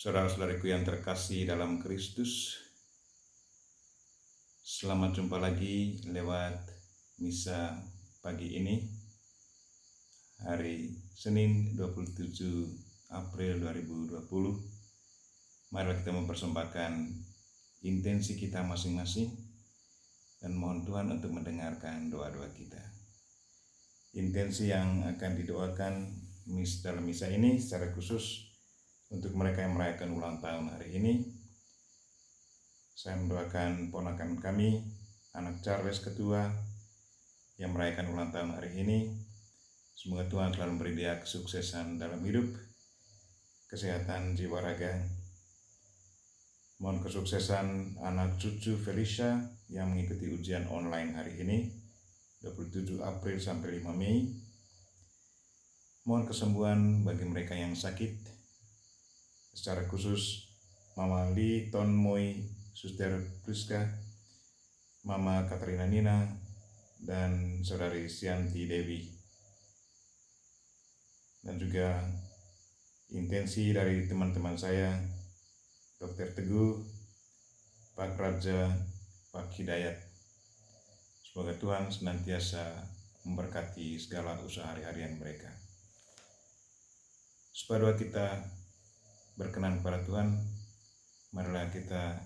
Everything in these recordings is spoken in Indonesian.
Saudara-saudariku yang terkasih dalam Kristus, selamat jumpa lagi lewat misa pagi ini, hari Senin 27 April 2020. Mari kita mempersembahkan intensi kita masing-masing dan mohon Tuhan untuk mendengarkan doa-doa kita. Intensi yang akan didoakan dalam misa ini secara khusus untuk mereka yang merayakan ulang tahun hari ini. Saya mendoakan ponakan kami, anak Charles kedua yang merayakan ulang tahun hari ini. Semoga Tuhan selalu memberi dia kesuksesan dalam hidup, kesehatan jiwa raga. Mohon kesuksesan anak cucu Felicia yang mengikuti ujian online hari ini, 27 April sampai 5 Mei. Mohon kesembuhan bagi mereka yang sakit. Secara khusus Mama Li Ton Moi, Suster Priska, Mama Katrina Nina, dan Saudari Sianti Dewi. Dan juga intensi dari teman-teman saya, Dr. Teguh, Pak Raja, Pak Hidayat. Semoga Tuhan senantiasa memberkati segala usaha hari-harian mereka. Supaya doa kita berkenan kepada Tuhan, marilah kita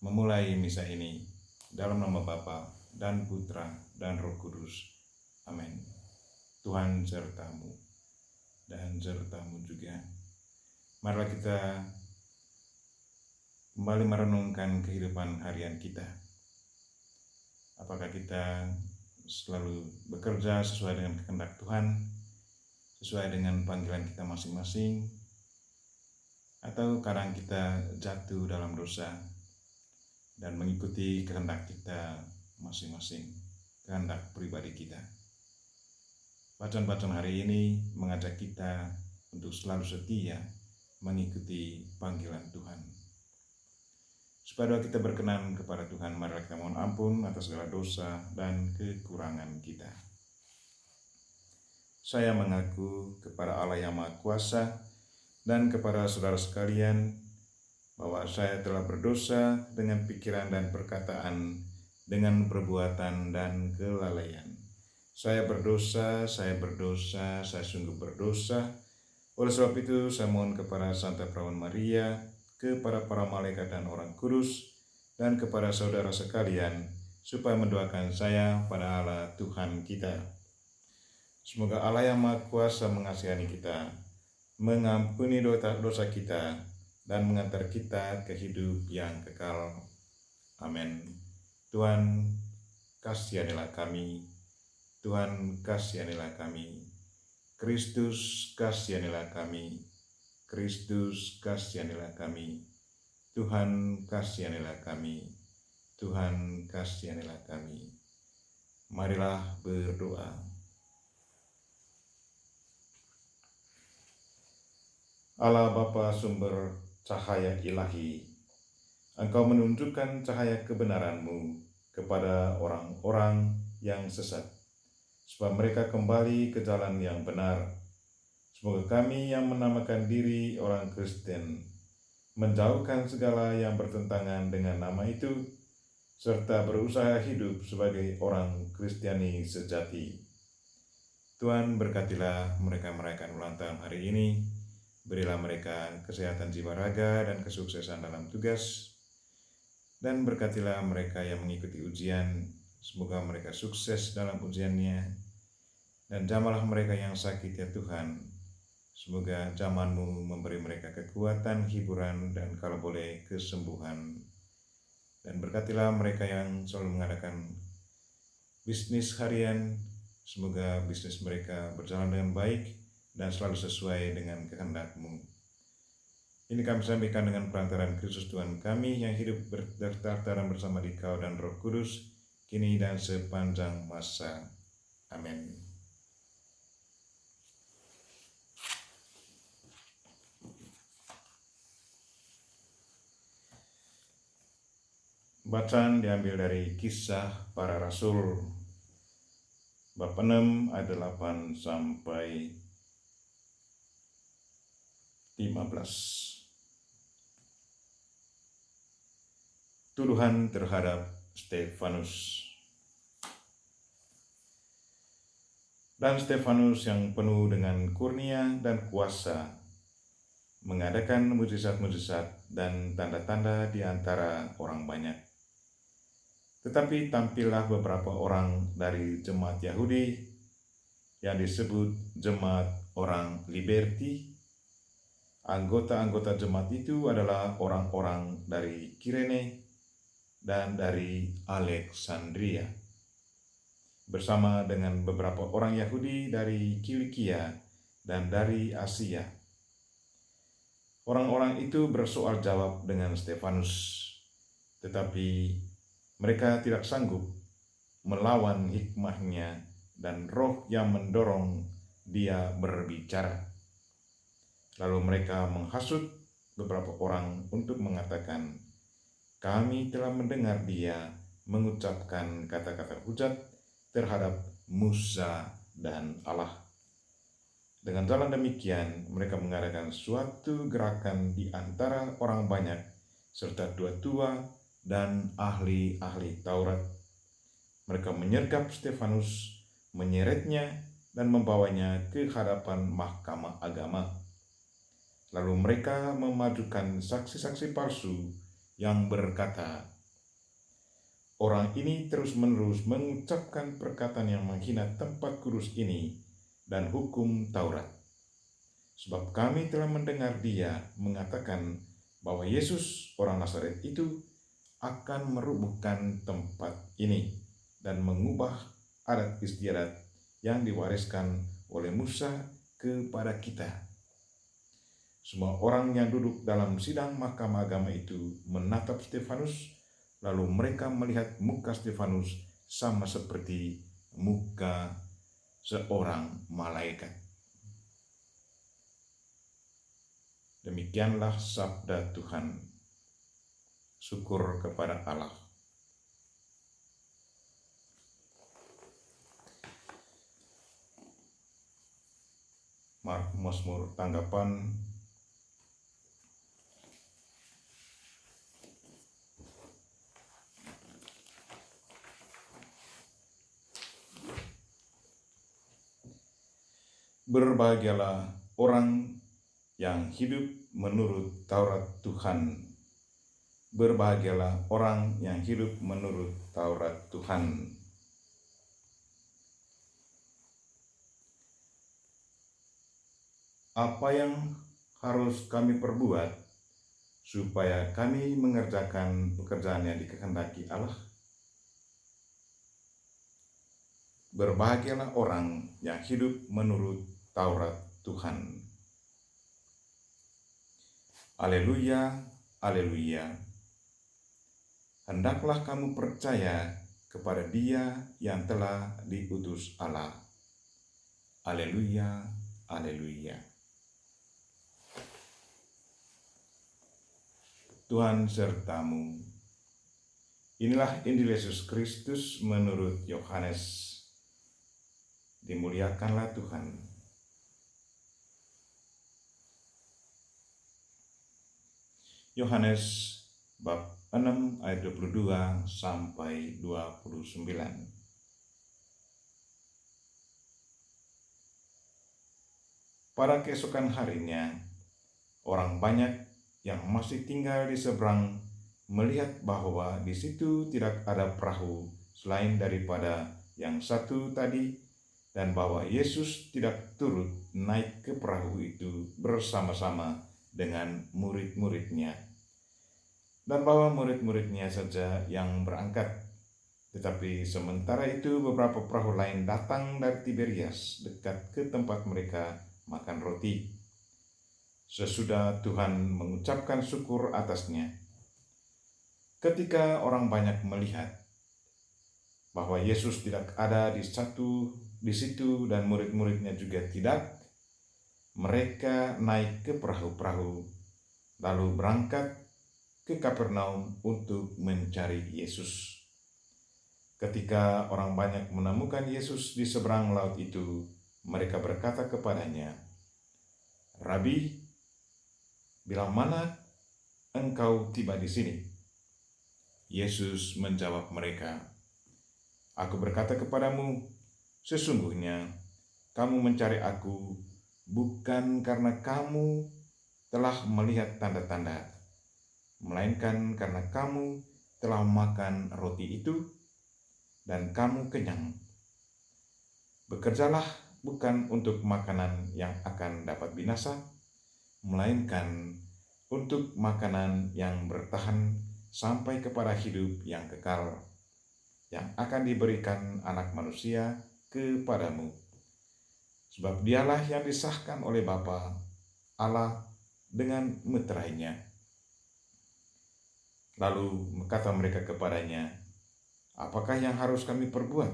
memulai misa ini dalam nama Bapa dan Putra dan Roh Kudus. Amin. Tuhan sertamu dan sertamu juga. Marilah kita kembali merenungkan kehidupan harian kita. Apakah kita selalu bekerja sesuai dengan kehendak Tuhan, sesuai dengan panggilan kita masing-masing, atau kadang kita jatuh dalam dosa dan mengikuti kehendak kita masing-masing, kehendak pribadi kita. Bacaan-bacaan hari ini mengajak kita untuk selalu setia mengikuti panggilan Tuhan. Supaya doa kita berkenan kepada Tuhan, marilah kita mohon ampun atas segala dosa dan kekurangan kita. Saya mengaku kepada Allah yang Maha Kuasa dan kepada saudara sekalian bahwa saya telah berdosa dengan pikiran dan perkataan, dengan perbuatan dan kelalaian. Saya berdosa, saya sungguh berdosa. Oleh sebab itu, saya mohon kepada Santa Perawan Maria, kepada para malaikat dan orang kudus, dan kepada saudara sekalian, supaya mendoakan saya pada Allah Tuhan kita. Semoga Allah yang Maha Kuasa mengasihani kita, mengampuni dosa kita, dan mengantar kita ke hidup yang kekal. Amin. Tuhan, kasihanilah kami. Tuhan, kasihanilah kami. Kristus, kasihanilah kami. Kristus, kasihanilah kami. Tuhan, kasihanilah kami. Tuhan, kasihanilah kami. Marilah berdoa. Allah Bapa sumber cahaya ilahi, Engkau menunjukkan cahaya kebenaran-Mu kepada orang-orang yang sesat, supaya mereka kembali ke jalan yang benar. Semoga kami yang menamakan diri orang Kristen menjauhkan segala yang bertentangan dengan nama itu, serta berusaha hidup sebagai orang Kristiani sejati. Tuhan, berkatilah mereka merayakan ulang tahun hari ini. Berilah mereka kesehatan jiwa raga dan kesuksesan dalam tugas. Dan berkatilah mereka yang mengikuti ujian. Semoga mereka sukses dalam ujiannya. Dan jamahlah mereka yang sakit ya Tuhan. Semoga jaman-Mu memberi mereka kekuatan, hiburan, dan kalau boleh kesembuhan. Dan berkatilah mereka yang selalu mengadakan bisnis harian. Semoga bisnis mereka berjalan dengan baik dan selalu sesuai dengan kehendak-Mu. Ini kami sampaikan dengan perantaraan Kristus Tuhan kami yang hidup bertartaran bersama Dikau dan Roh Kudus, kini dan sepanjang masa. Amin. Bacaan diambil dari Kisah Para Rasul, bab 6 ayat 8 sampai 15. Tuduhan terhadap Stefanus. Dan Stefanus yang penuh dengan kurnia dan kuasa mengadakan mujizat-mujizat dan tanda-tanda di antara orang banyak. Tetapi tampillah beberapa orang dari jemaat Yahudi yang disebut jemaat orang Liberti. Anggota-anggota jemaat itu adalah orang-orang dari Kirene dan dari Alexandria, bersama dengan beberapa orang Yahudi dari Kilikia dan dari Asia. Orang-orang itu bersoal jawab dengan Stefanus, tetapi mereka tidak sanggup melawan hikmahnya dan roh yang mendorong dia berbicara. Lalu mereka menghasut beberapa orang untuk mengatakan, "Kami telah mendengar dia mengucapkan kata-kata hujat terhadap Musa dan Allah." Dengan jalan demikian, mereka mengadakan suatu gerakan di antara orang banyak, serta tua-tua dan ahli-ahli Taurat. Mereka menyergap Stefanus, menyeretnya, dan membawanya ke hadapan mahkamah agama. Lalu mereka memajukan saksi-saksi palsu yang berkata, "Orang ini terus-menerus mengucapkan perkataan yang menghina tempat kudus ini dan hukum Taurat. Sebab kami telah mendengar dia mengatakan bahwa Yesus orang Nazaret itu akan merubuhkan tempat ini dan mengubah adat istiadat yang diwariskan oleh Musa kepada kita." Semua orang yang duduk dalam sidang mahkamah agama itu menatap Stefanus, lalu mereka melihat muka Stefanus sama seperti muka seorang malaikat. Demikianlah sabda Tuhan. Syukur kepada Allah. Mazmur tanggapan. Berbahagialah orang yang hidup menurut Taurat Tuhan. Berbahagialah orang yang hidup menurut Taurat Tuhan. Apa yang harus kami perbuat supaya kami mengerjakan pekerjaan yang dikehendaki Allah? Berbahagialah orang yang hidup menurut Taurat Tuhan. Haleluya, haleluya. Hendaklah kamu percaya kepada Dia yang telah diutus Allah. Haleluya, haleluya. Tuhan sertamu. Inilah Injil Yesus Kristus menurut Yohanes. Dimuliakanlah Tuhan. Yohanes bab 6 ayat 22 sampai 29. Pada keesokan harinya, orang banyak yang masih tinggal di seberang melihat bahwa di situ tidak ada perahu selain daripada yang satu tadi, dan bahwa Yesus tidak turut naik ke perahu itu bersama-sama dengan murid-muridnya, dan bahwa murid-muridnya saja yang berangkat. Tetapi sementara itu beberapa perahu lain datang dari Tiberias dekat ke tempat mereka makan roti. Sesudah Tuhan mengucapkan syukur atasnya, ketika orang banyak melihat bahwa Yesus tidak ada di situ dan murid-muridnya juga tidak, mereka naik ke perahu-perahu, lalu berangkat ke Kapernaum untuk mencari Yesus. Ketika orang banyak menemukan Yesus di seberang laut itu, mereka berkata kepadanya, "Rabi, bila mana engkau tiba di sini?" Yesus menjawab mereka, "Aku berkata kepadamu, sesungguhnya kamu mencari Aku bukan karena kamu telah melihat tanda-tanda, melainkan karena kamu telah makan roti itu dan kamu kenyang. Bekerjalah bukan untuk makanan yang akan dapat binasa, melainkan untuk makanan yang bertahan sampai kepada hidup yang kekal, yang akan diberikan Anak Manusia kepadamu. Sebab Dialah yang disahkan oleh Bapa Allah dengan meterainya." Lalu berkata mereka kepadanya, "Apakah yang harus kami perbuat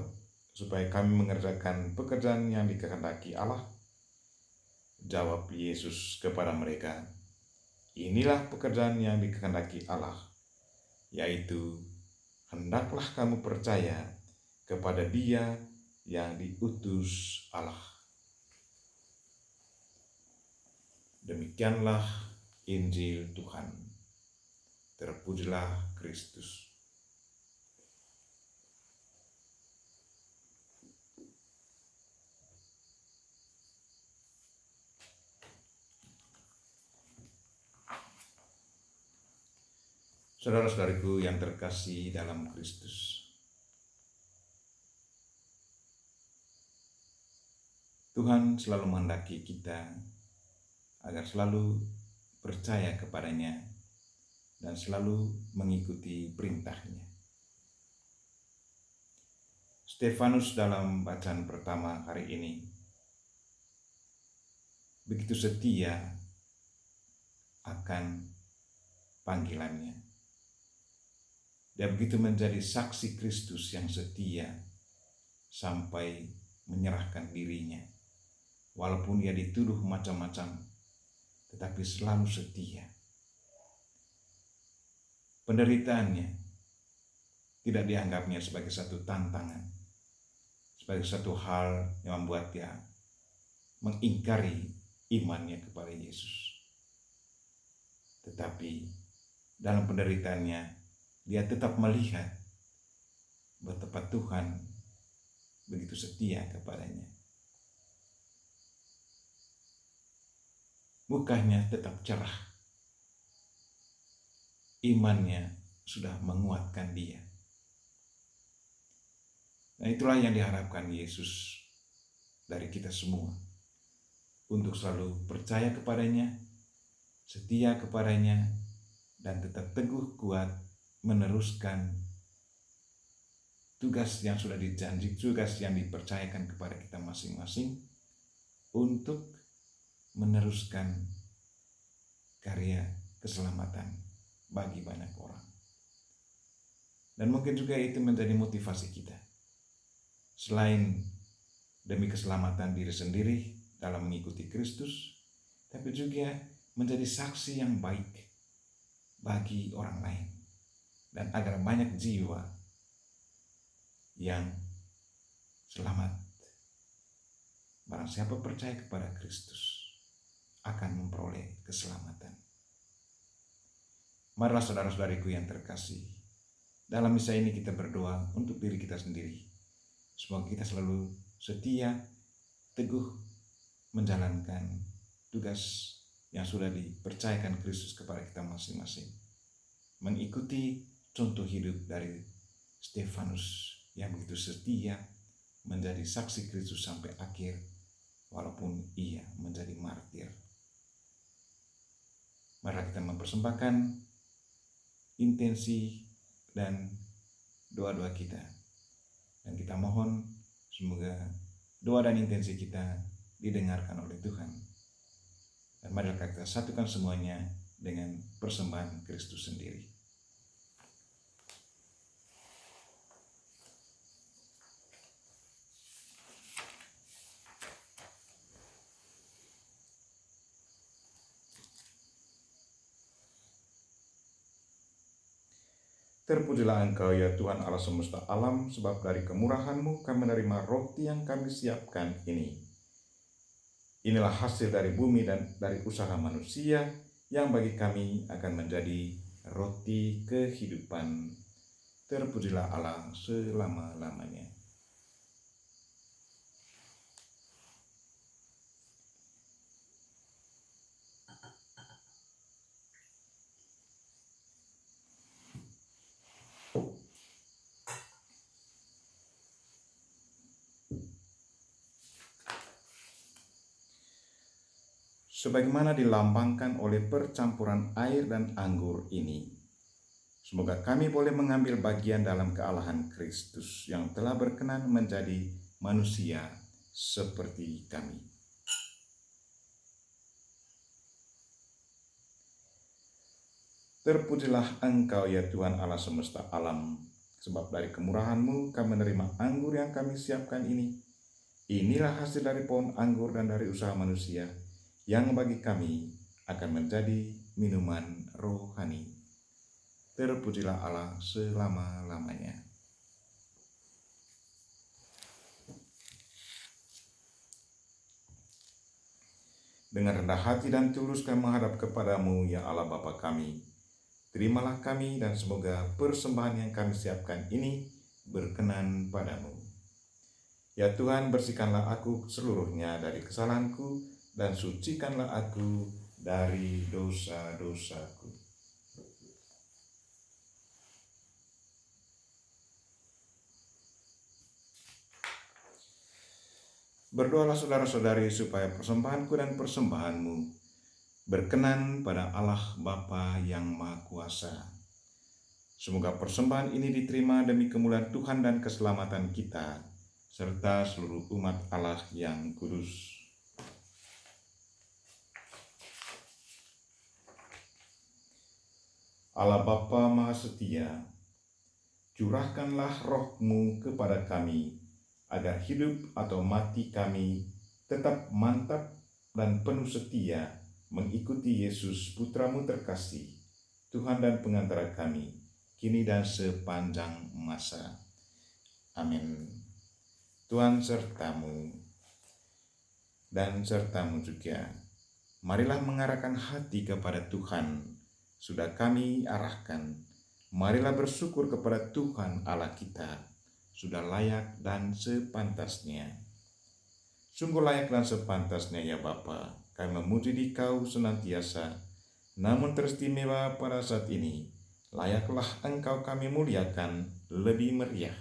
supaya kami mengerjakan pekerjaan yang dikehendaki Allah?" Jawab Yesus kepada mereka, "Inilah pekerjaan yang dikehendaki Allah, yaitu hendaklah kamu percaya kepada Dia yang diutus Allah." Demikianlah Injil Tuhan. Terpujilah Kristus. Saudara-saudariku yang terkasih dalam Kristus, Tuhan selalu menghendaki kita agar selalu percaya kepadanya dan selalu mengikuti perintahnya. Stefanus dalam bacaan pertama hari ini begitu setia akan panggilannya. Dia begitu menjadi saksi Kristus yang setia sampai menyerahkan dirinya. Walaupun dia dituduh macam-macam, tetapi selalu setia. Penderitaannya tidak dianggapnya sebagai satu tantangan, sebagai satu hal yang membuat dia mengingkari imannya kepada Yesus. Tetapi dalam penderitaannya, dia tetap melihat betapa Tuhan begitu setia kepadanya. Mukanya tetap cerah. Imannya sudah menguatkan dia. Nah, itulah yang diharapkan Yesus dari kita semua. Untuk selalu percaya kepadanya, setia kepadanya, dan tetap teguh kuat meneruskan tugas yang sudah dijanji, tugas yang dipercayakan kepada kita masing-masing untuk meneruskan karya keselamatan bagi banyak orang. Dan mungkin juga itu menjadi motivasi kita. Selain demi keselamatan diri sendiri dalam mengikuti Kristus, tapi juga menjadi saksi yang baik bagi orang lain. Dan agar banyak jiwa yang selamat. Barang siapa percaya kepada Kristus akan memperoleh keselamatan. Marilah saudara-saudariku yang terkasih, dalam misa ini kita berdoa untuk diri kita sendiri. Semoga kita selalu setia, teguh menjalankan tugas yang sudah dipercayakan Kristus kepada kita masing-masing. Mengikuti contoh hidup dari Stefanus yang begitu setia menjadi saksi Kristus sampai akhir, walaupun ia menjadi martir. Mari kita mempersembahkan intensi dan doa-doa kita. Dan kita mohon semoga doa dan intensi kita didengarkan oleh Tuhan. Dan mari kita satukan semuanya dengan persembahan Kristus sendiri. Terpujilah Engkau ya Tuhan Allah semesta alam, sebab dari kemurahan-Mu kami menerima roti yang kami siapkan ini. Inilah hasil dari bumi dan dari usaha manusia yang bagi kami akan menjadi roti kehidupan. Terpujilah Allah selama-lamanya. Sebagaimana dilambangkan oleh percampuran air dan anggur ini, semoga kami boleh mengambil bagian dalam kealahan Kristus yang telah berkenan menjadi manusia seperti kami. Terpujilah Engkau ya Tuhan Allah semesta alam, sebab dari kemurahan-Mu kami menerima anggur yang kami siapkan ini. Inilah hasil dari pohon anggur dan dari usaha manusia, yang bagi kami akan menjadi minuman rohani. Terpujilah Allah selama-lamanya. Dengan rendah hati dan tulus kami menghadap kepadamu, ya Allah Bapa kami. Terimalah kami dan semoga persembahan yang kami siapkan ini berkenan padamu. Ya Tuhan, bersihkanlah aku seluruhnya dari kesalahanku dan sucikanlah aku dari dosa-dosaku. Berdoalah saudara-saudari supaya persembahanku dan persembahanmu berkenan pada Allah Bapa yang Maha Kuasa. Semoga persembahan ini diterima demi kemuliaan Tuhan dan keselamatan kita, serta seluruh umat Allah yang kudus. Allah Bapa Maha Setia, curahkanlah roh-Mu kepada kami, agar hidup atau mati kami tetap mantap dan penuh setia mengikuti Yesus Putra-Mu terkasih, Tuhan dan pengantara kami, kini dan sepanjang masa. Amin. Tuhan sertamu dan sertamu juga. Marilah mengarahkan hati kepada Tuhan. Sudah kami arahkan, marilah bersyukur kepada Tuhan Allah kita. Sudah layak dan sepantasnya. Sungguh layak dan sepantasnya ya Bapa, kami memuji Dikau senantiasa. Namun teristimewa pada saat ini, layaklah Engkau kami muliakan lebih meriah.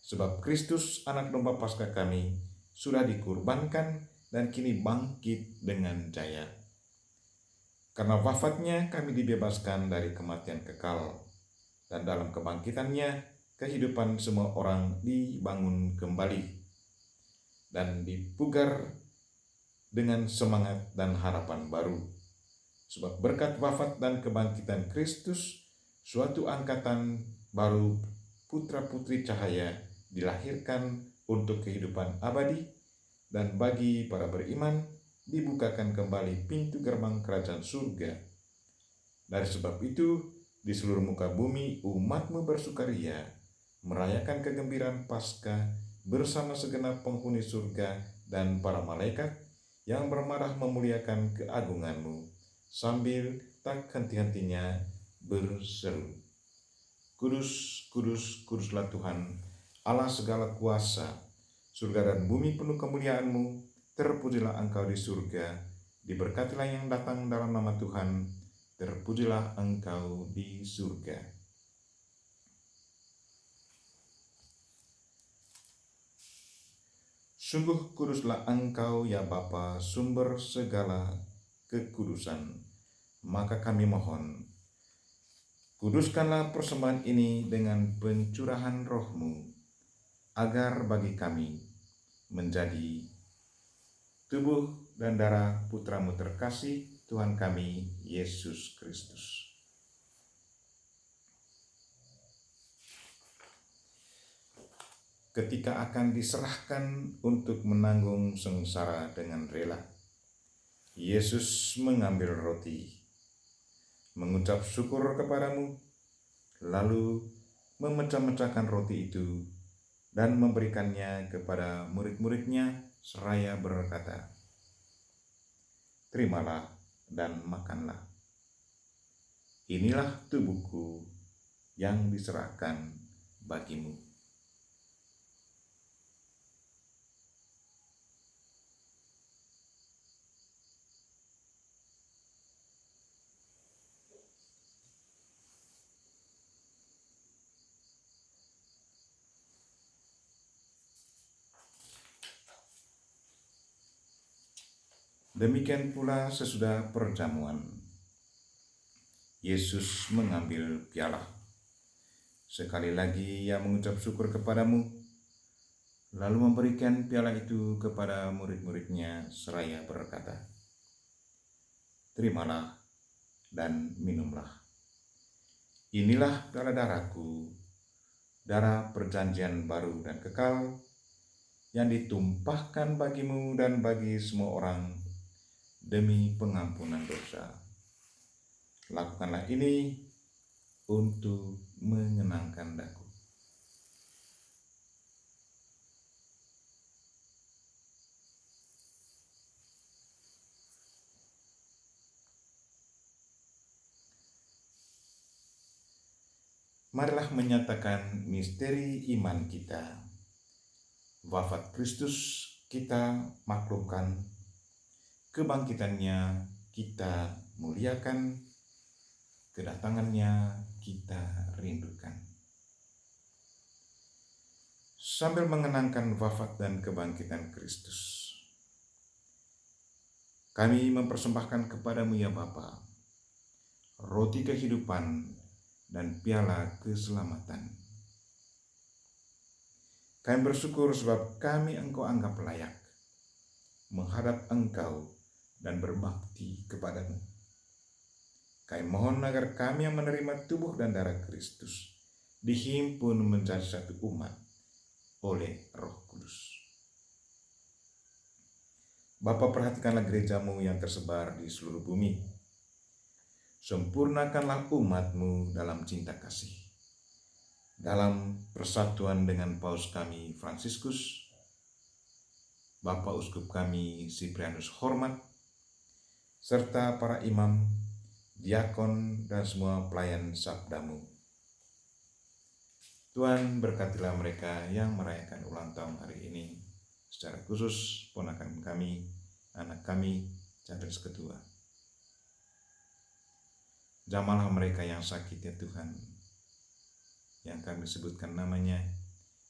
Sebab Kristus anak domba Paskah kami sudah dikurbankan dan kini bangkit dengan jaya. Karena wafatnya kami dibebaskan dari kematian kekal, dan dalam kebangkitannya kehidupan semua orang dibangun kembali dan dipugar dengan semangat dan harapan baru. Sebab berkat wafat dan kebangkitan Kristus, suatu angkatan baru putra-putri cahaya dilahirkan untuk kehidupan abadi, dan bagi para beriman dibukakan kembali pintu gerbang kerajaan surga. Dari sebab itu, di seluruh muka bumi umat-Mu bersukaria, merayakan kegembiraan Paskah bersama segenap penghuni surga dan para malaikat yang bermarah memuliakan keagungan-Mu, sambil tak henti-hentinya berseru, Kudus, kudus, kuduslah Tuhan, Allah segala kuasa, surga dan bumi penuh kemuliaan-Mu. Terpujilah Engkau di surga, diberkatilah yang datang dalam nama Tuhan, terpujilah Engkau di surga. Sungguh kuduslah Engkau ya Bapa, sumber segala kekudusan. Maka kami mohon, kuduskanlah persembahan ini dengan pencurahan roh-Mu, agar bagi kami menjadi tubuh dan darah Putra-Mu terkasih, Tuhan kami, Yesus Kristus. Ketika akan diserahkan untuk menanggung sengsara dengan rela, Yesus mengambil roti, mengucap syukur kepadamu, lalu memecah-mecahkan roti itu dan memberikannya kepada murid-muridnya seraya berkata, Terimalah dan makanlah. Inilah tubuhku yang diserahkan bagimu. Demikian pula sesudah perjamuan, Yesus mengambil piala. Sekali lagi ia mengucap syukur kepadamu, lalu memberikan piala itu kepada murid-muridnya seraya berkata, "Terimalah dan minumlah. Inilah piala darahku, darah perjanjian baru dan kekal, yang ditumpahkan bagimu dan bagi semua orang demi pengampunan dosa. Lakukanlah ini untuk menyenangkan Daku." Marilah menyatakan misteri iman kita. Wafat Kristus kita maklumkan, kebangkitannya kita muliakan, kedatangannya kita rindukan. Sambil mengenangkan wafat dan kebangkitan Kristus, kami mempersembahkan kepadamu ya Bapa, roti kehidupan dan piala keselamatan. Kami bersyukur sebab kami Engkau anggap layak menghadap Engkau dan berbakti kepadamu. Kami mohon agar kami yang menerima tubuh dan darah Kristus dihimpun menjadi satu umat oleh Roh Kudus. Bapa, perhatikanlah gerejamu yang tersebar di seluruh bumi. Sempurnakanlah umatmu dalam cinta kasih. Dalam persatuan dengan Paus kami Fransiskus, Bapak Uskup kami Siprianus Hormat, serta para imam, diakon, dan semua pelayan sabdamu. Tuhan, berkatilah mereka yang merayakan ulang tahun hari ini, secara khusus ponakan kami, anak kami, Charles kedua. Jamahlah mereka yang sakit ya Tuhan, yang kami sebutkan namanya,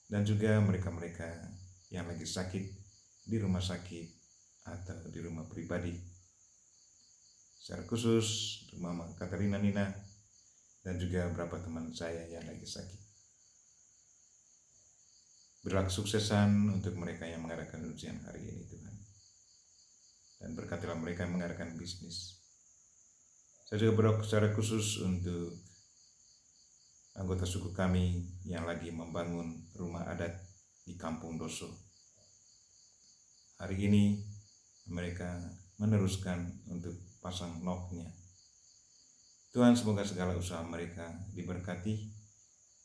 dan juga mereka-mereka yang lagi sakit di rumah sakit atau di rumah pribadi. Secara khusus untuk Mama Katarina Nina dan juga beberapa teman saya yang lagi sakit. Berilah kesuksesan untuk mereka yang mengadakan ujian hari ini Tuhan. Dan berkatilah mereka yang mengadakan bisnis. Saya juga berdoa secara khusus untuk anggota suku kami yang lagi membangun rumah adat di Kampung Doso. Hari ini mereka meneruskan untuk pasang noknya. Tuhan, semoga segala usaha mereka diberkati,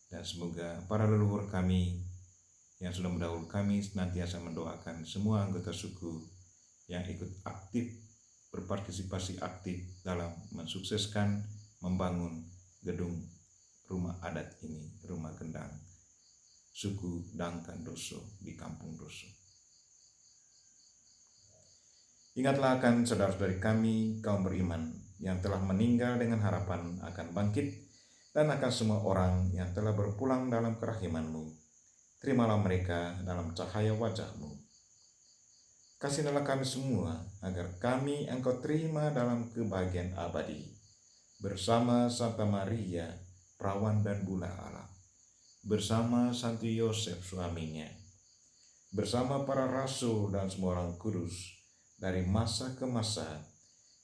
dan semoga para leluhur kami yang sudah mendahulu kami senantiasa mendoakan semua anggota suku yang ikut aktif, berpartisipasi aktif dalam mensukseskan membangun gedung rumah adat ini, rumah gendang suku Dangkan Doso di Kampung Doso. Ingatlah akan saudara-saudari kami kaum beriman yang telah meninggal dengan harapan akan bangkit, dan akan semua orang yang telah berpulang dalam kerahiman-Mu. Terimalah mereka dalam cahaya wajah-Mu. Kasihilah kami semua agar kami Engkau terima dalam kebahagiaan abadi bersama Santa Maria, perawan dan bunda Allah, bersama Santo Yosef suaminya, bersama para rasul dan semua orang kudus dari masa ke masa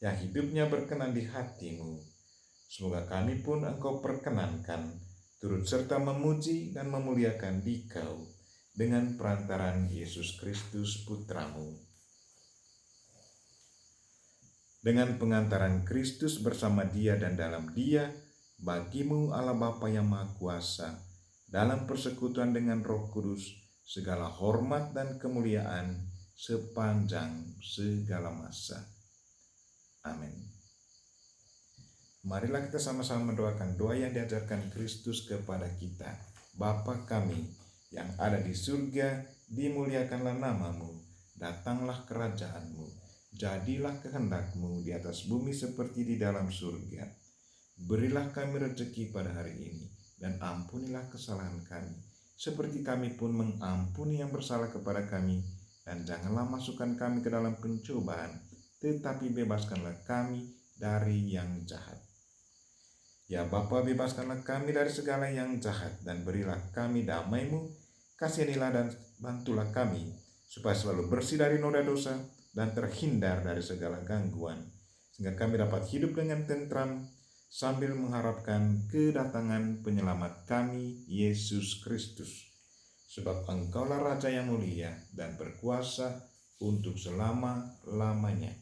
yang hidupnya berkenan di hati-Mu. Semoga kami pun Engkau perkenankan turut serta memuji dan memuliakan Dikau dengan perantaran Yesus Kristus Putra-Mu. Dengan pengantaran Kristus bersama Dia dan dalam Dia, bagi-Mu Allah Bapa yang Maha Kuasa, dalam persekutuan dengan Roh Kudus, segala hormat dan kemuliaan sepanjang segala masa. Amin. Marilah kita sama-sama mendoakan doa yang diajarkan Kristus kepada kita. Bapa kami yang ada di surga, dimuliakanlah namamu, datanglah kerajaanmu, jadilah kehendakmu di atas bumi seperti di dalam surga. Berilah kami rezeki pada hari ini, dan ampunilah kesalahan kami, seperti kami pun mengampuni yang bersalah kepada kami, dan janganlah masukkan kami ke dalam pencobaan, tetapi bebaskanlah kami dari yang jahat. Ya Bapa, bebaskanlah kami dari segala yang jahat, dan berilah kami damai-Mu, kasihanilah dan bantulah kami, supaya selalu bersih dari noda dosa, dan terhindar dari segala gangguan, sehingga kami dapat hidup dengan tentram, sambil mengharapkan kedatangan penyelamat kami, Yesus Kristus. Sebab Engkaulah Raja yang mulia dan berkuasa untuk selama-lamanya.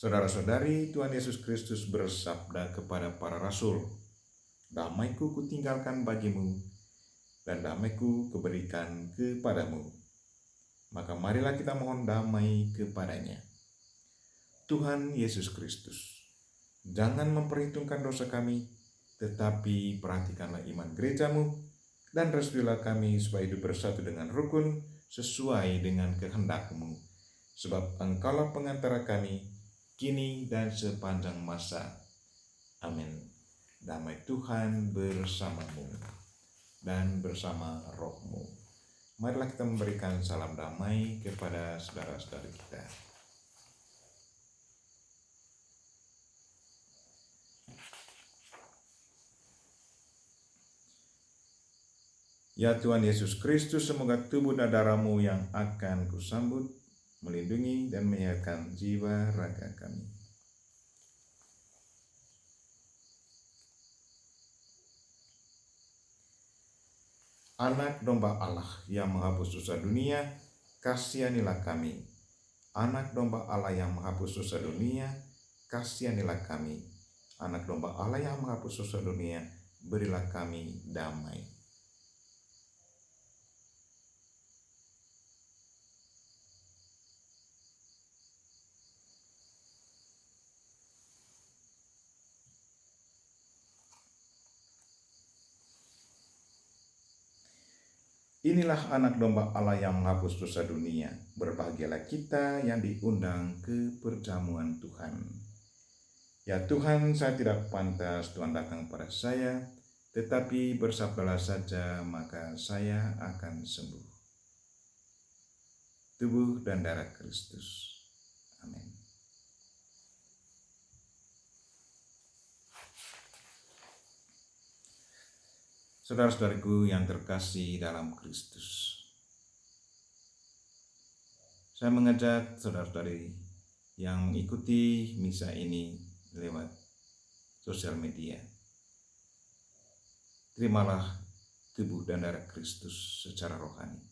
Saudara-saudari, Tuhan Yesus Kristus bersabda kepada para rasul, "Damai-Ku kutinggalkan bagimu, dan damai-Ku kuberikan kepadamu." Maka marilah kita mohon damai kepadanya. Tuhan Yesus Kristus, jangan memperhitungkan dosa kami, tetapi perhatikanlah iman gereja-Mu, dan restuilah kami supaya hidup bersatu dengan rukun sesuai dengan kehendak-Mu. Sebab Engkaulah pengantara kami, kini dan sepanjang masa. Amin. Damai Tuhan bersamamu dan bersama rohmu. Marilah kita memberikan salam damai kepada saudara-saudari kita. Ya Tuhan Yesus Kristus, semoga tubuh dan darah-Mu yang akan kusambut melindungi dan menyehatkan jiwa raga kami. Anak domba Allah yang menghapus dosa dunia, kasihanilah kami. Anak domba Allah yang menghapus dosa dunia, kasihanilah kami. Anak domba Allah yang menghapus dosa dunia, berilah kami damai. Inilah anak domba Allah yang menghapus dosa dunia. Berbahagialah kita yang diundang ke perjamuan Tuhan. Ya Tuhan, saya tidak pantas Tuhan datang pada saya, tetapi bersabdalah saja maka saya akan sembuh. Tubuh dan darah Kristus. Amin. Saudara-saudariku yang terkasih dalam Kristus, saya mengajak saudara-saudari yang mengikuti misa ini lewat sosial media, terimalah tubuh dan darah Kristus secara rohani.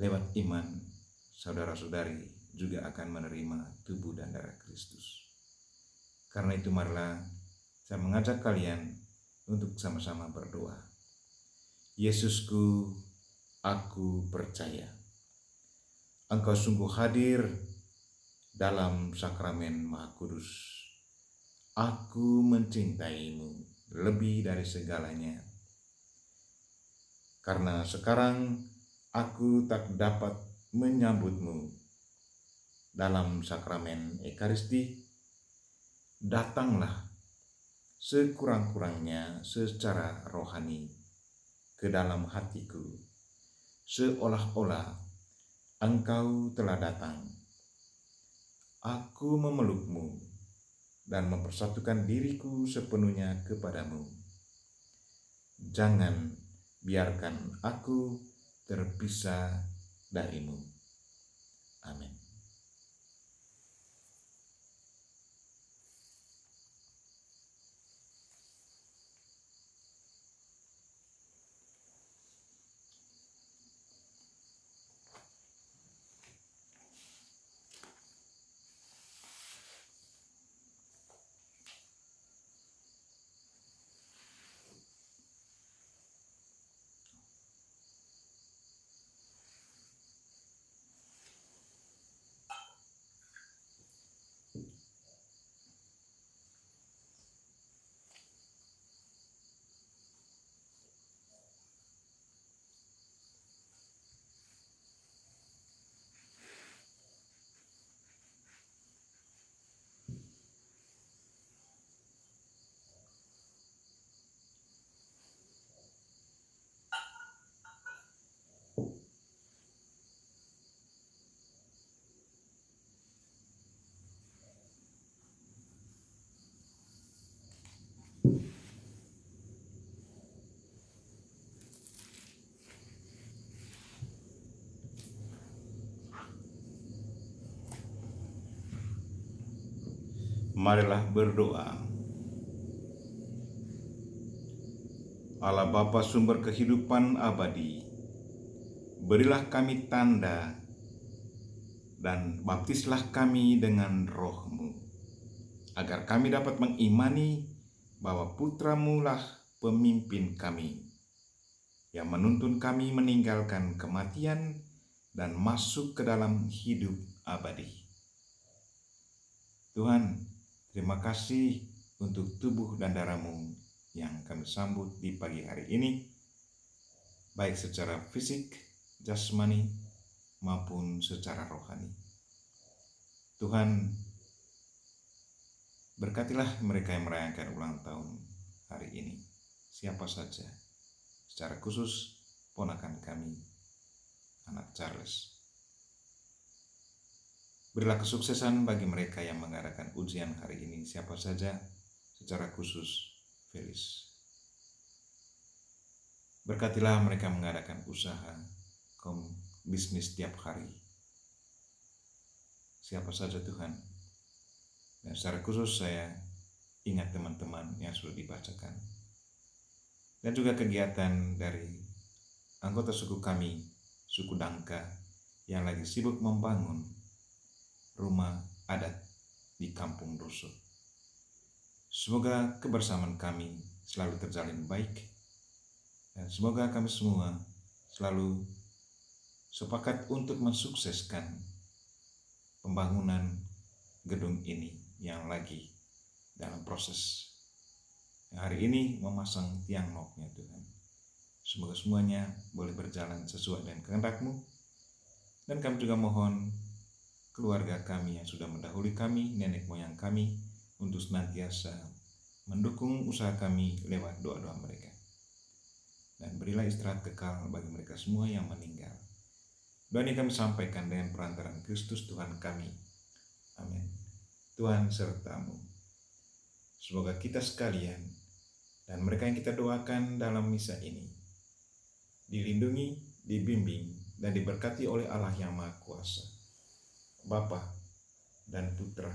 Lewat iman, saudara-saudari juga akan menerima tubuh dan darah Kristus. Karena itu marilah saya mengajak kalian untuk sama-sama berdoa. Yesusku, aku percaya Engkau sungguh hadir dalam sakramen Maha Kudus. Aku mencintaimu lebih dari segalanya. Karena sekarang aku tak dapat menyambutmu dalam sakramen Ekaristi, datanglah sekurang-kurangnya secara rohani ke dalam hatiku, seolah-olah Engkau telah datang. Aku memelukmu dan mempersatukan diriku sepenuhnya kepadamu. Jangan biarkan aku terpisah darimu. Amin. Marilah berdoa. Allah Bapa sumber kehidupan abadi, berilah kami tanda dan baptislah kami dengan Roh-Mu, agar kami dapat mengimani bahwa Putra-Mu lah pemimpin kami, yang menuntun kami meninggalkan kematian dan masuk ke dalam hidup abadi. Tuhan, terima kasih untuk tubuh dan darah-Mu yang kami sambut di pagi hari ini, baik secara fisik, jasmani, maupun secara rohani. Tuhan, berkatilah mereka yang merayakan ulang tahun hari ini, siapa saja, secara khusus ponakan kami, anak Charles. Berilah kesuksesan bagi mereka yang mengadakan ujian hari ini, siapa saja, secara khusus Felis. Berkatilah mereka mengadakan usaha, bisnis tiap hari, siapa saja Tuhan. Dan secara khusus saya ingat teman-teman yang sudah dibacakan. Dan juga kegiatan dari anggota suku kami, suku Dangka, yang lagi sibuk membangun rumah adat di Kampung Doso. Semoga kebersamaan kami selalu terjalin baik, dan semoga kami semua selalu sepakat untuk mensukseskan pembangunan gedung ini yang lagi dalam proses. Yang hari ini memasang tiang noknya Tuhan. Semoga semuanya boleh berjalan sesuai dengan kehendak-Mu. Dan kami juga mohon keluarga kami yang sudah mendahului kami, nenek moyang kami, untuk senantiasa mendukung usaha kami lewat doa-doa mereka. Dan berilah istirahat kekal bagi mereka semua yang meninggal. Doa ini kami sampaikan dengan perantaraan Kristus Tuhan kami. Amin. Tuhan serta-Mu. Semoga kita sekalian dan mereka yang kita doakan dalam misa ini dilindungi, dibimbing, dan diberkati oleh Allah yang Maha Kuasa, Bapa dan Putra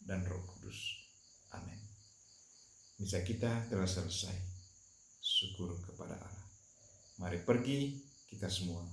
dan Roh Kudus. Amin. Misa kita telah selesai. Syukur kepada Allah. Mari pergi kita semua